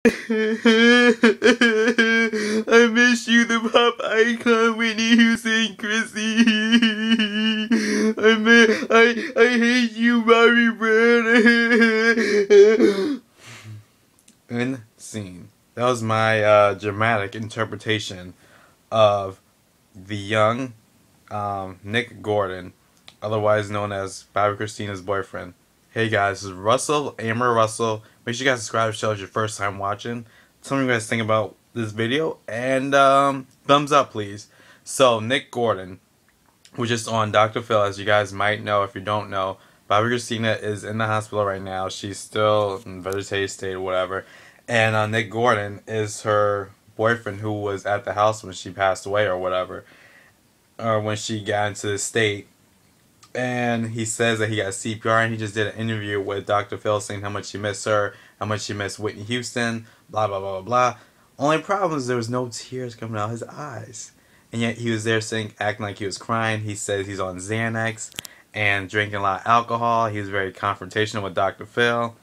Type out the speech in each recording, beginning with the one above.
I miss you, the pop icon, Whitney Houston, Chrissy. I hate you, Bobby Brown. End scene. That was my dramatic interpretation of the young Nick Gordon, otherwise known as Bobby Christina's boyfriend. Hey guys, this is Russell, AmbeRussell. Make sure you guys subscribe to the show if it's your first time watching. Tell me what you guys think about this video, and thumbs up please. So, Nick Gordon was just on Dr. Phil, as you guys might know. If you don't know, Bobby Christina is in the hospital right now. She's still in vegetative state or whatever. And Nick Gordon is her boyfriend who was at the house when she passed away or whatever. Or when she got into the state. And he says that he got CPR, and he just did an interview with Dr. Phil saying how much he missed her, how much he missed Whitney Houston, blah, blah, blah, blah, blah. Only problem is there was no tears coming out of his eyes. And yet he was there acting like he was crying. He says he's on Xanax and drinking a lot of alcohol. He was very confrontational with Dr. Phil.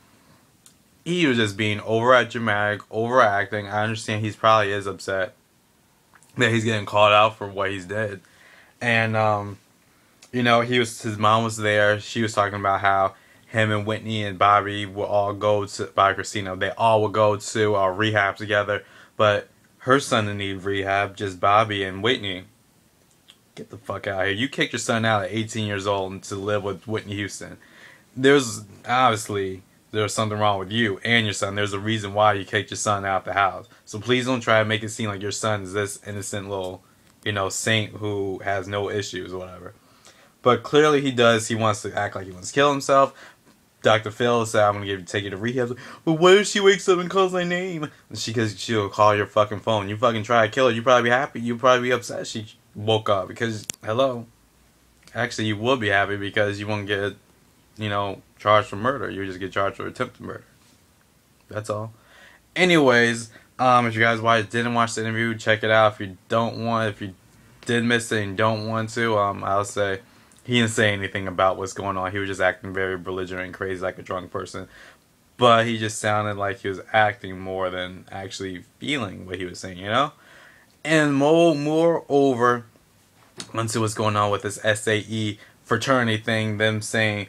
He was just being dramatic, overacting. I understand he probably is upset that he's getting called out for what he's did. And, you know, his mom was there. She was talking about how him and Whitney and Bobby will all go to, Bobby Christina, they all will go to rehab together. But her son didn't need rehab, just Bobby and Whitney. Get the fuck out of here. You kicked your son out at 18 years old to live with Whitney Houston. There's something wrong with you and your son. There's a reason why you kicked your son out the house. So please don't try to make it seem like your son is this innocent little, you know, saint who has no issues or whatever. But clearly he does. He wants to act like he wants to kill himself. Dr. Phil said, I'm going to take you to rehab. But what if she wakes up and calls my name? Because she'll call your fucking phone. You fucking try to kill her. You'd probably be happy. You'd probably be upset she woke up. Because, hello. Actually, you would be happy because you won't get, you know, charged for murder. You would just get charged for attempted murder. That's all. Anyways, if you guys didn't watch the interview, check it out. If you did miss it and don't want to, I'll say he didn't say anything about what's going on. He was just acting very belligerent and crazy like a drunk person. But he just sounded like he was acting more than actually feeling what he was saying, you know? And moreover, onto what's going on with this SAE fraternity thing, them saying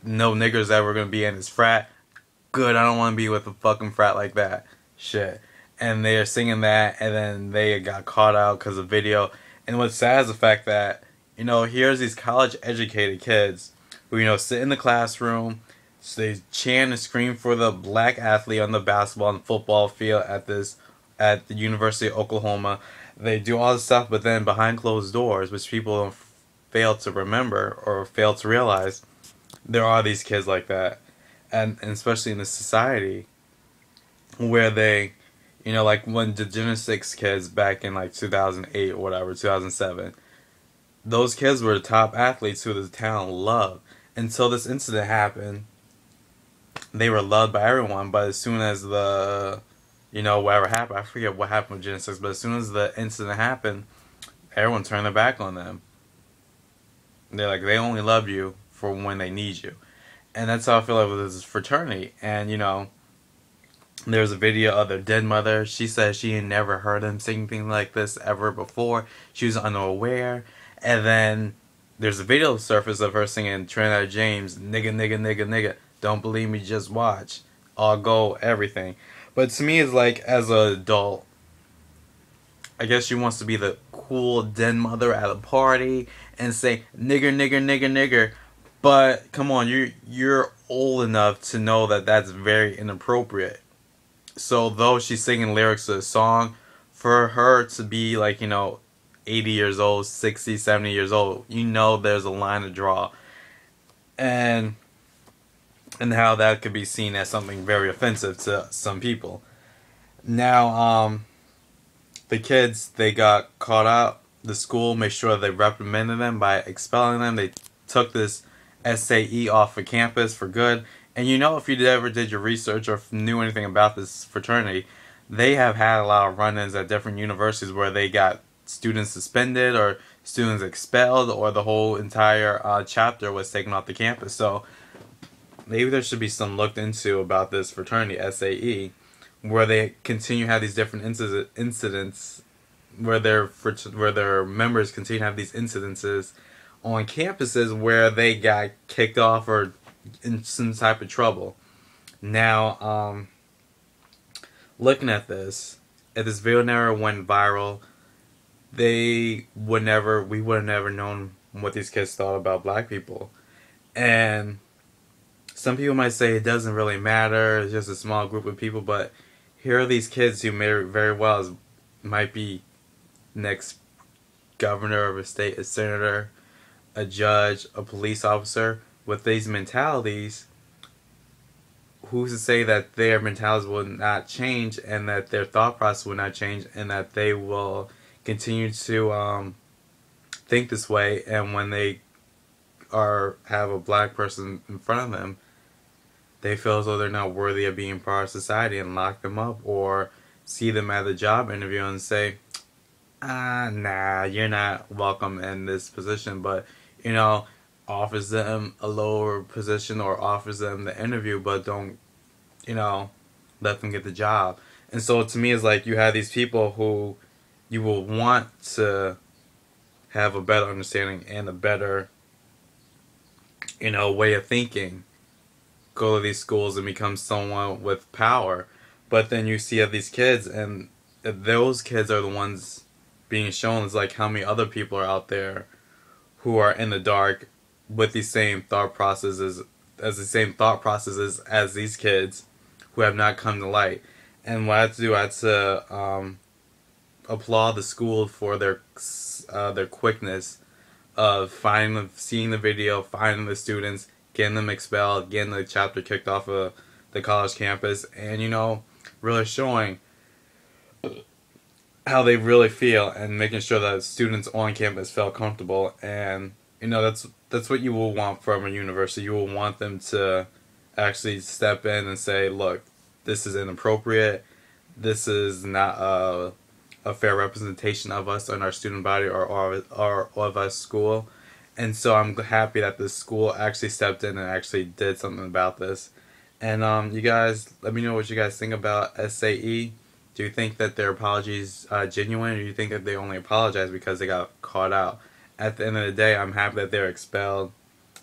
no niggers ever going to be in this frat. Good, I don't want to be with a fucking frat like that. Shit. And they're singing that, and then they got caught out because of video. And what's sad is the fact that, you know, here's these college-educated kids who, you know, sit in the classroom, so they chant and scream for the black athlete on the basketball and football field at the University of Oklahoma. They do all this stuff, but then behind closed doors, which people fail to remember or fail to realize, there are these kids like that. And especially in this society where they, you know, like when the gymnastics kids back in like 2008 or whatever, 2007, those kids were the top athletes who the town loved. Until this incident happened, they were loved by everyone. But as soon as the, you know, whatever happened, I forget what happened with gymnastics, but as soon as the incident happened, everyone turned their back on them. They're like, they only love you for when they need you. And that's how I feel like with this fraternity. And, you know, there's a video of their dead mother. She says she had never heard them sing things like this ever before. She was unaware. And then there's a video surface of her singing Trinidad James, nigga, nigga, nigga, nigga. Don't believe me, just watch. I'll go, everything. But to me, it's like, as an adult, I guess she wants to be the cool den mother at a party and say, nigger, nigger, nigger, nigger. But, come on, you're old enough to know that that's very inappropriate. So, though she's singing lyrics to a song, for her to be, like, you know, 80 years old, 60, 70 years old, you know there's a line to draw. And how that could be seen as something very offensive to some people. Now, the kids, they got caught out. The school made sure they reprimanded them by expelling them. They took this SAE off of campus for good. And you know, if you ever did your research or knew anything about this fraternity, they have had a lot of run-ins at different universities where they got students suspended or students expelled, or the whole entire chapter was taken off the campus. So maybe there should be some looked into about this fraternity, SAE, where they continue to have these different incidents where their members continue to have these incidences on campuses where they got kicked off or in some type of trouble. Now, looking at this, if this video never went viral, we would have never known what these kids thought about black people. And some people might say it doesn't really matter, it's just a small group of people, but here are these kids who may very well might be next governor of a state, a senator, a judge, a police officer. With these mentalities, who's to say that their mentalities will not change and that their thought process will not change and that they will continue to think this way, and when they have a black person in front of them, they feel as though they're not worthy of being part of society and lock them up, or see them at a job interview and say, nah, you're not welcome in this position, but, offers them a lower position or offers them the interview, but don't, let them get the job. And so to me, it's like you have these people who you will want to have a better understanding and a better, way of thinking, go to these schools and become someone with power. But then you see these kids, and those kids are the ones being shown as like how many other people are out there who are in the dark with these same thought processes as these kids who have not come to light. And what I had to do, I had to applaud the school for their quickness of seeing the video, finding the students, getting them expelled, getting the chapter kicked off of the college campus, and really showing how they really feel and making sure that students on campus felt comfortable. And that's what you will want from a university. You will want them to actually step in and say, look, this is inappropriate, this is not a fair representation of us and our student body or of our school. And so I'm happy that the school actually stepped in and actually did something about this. And you guys, let me know what you guys think about SAE. Do you think that their apologies genuine, or do you think that they only apologize because they got caught out? At the end of the day, I'm happy that they're expelled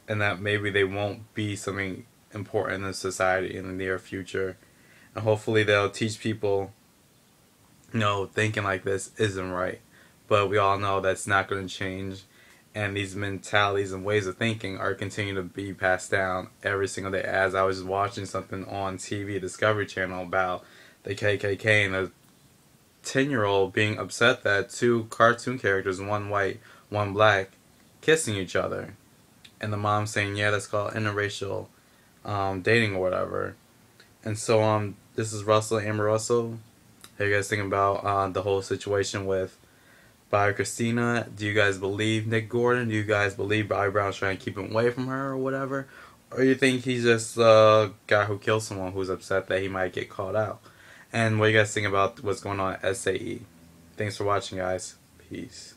and that maybe they won't be something important in society in the near future. And hopefully they'll teach people, thinking like this isn't right. But we all know that's not going to change. And these mentalities and ways of thinking are continuing to be passed down every single day. As I was watching something on TV, Discovery Channel, about the KKK and a 10-year-old being upset that two cartoon characters, one white, one black, kissing each other. And the mom saying, yeah, that's called interracial dating or whatever. And so this is Russell, AmbeRussell. How you guys thinking about the whole situation with Bobby Christina? Do you guys believe Nick Gordon? Do you guys believe Bobby Brown's trying to keep him away from her or whatever? Or you think he's just a guy who killed someone who's upset that he might get caught out? And what do you guys think about what's going on at SAE? Thanks for watching, guys. Peace.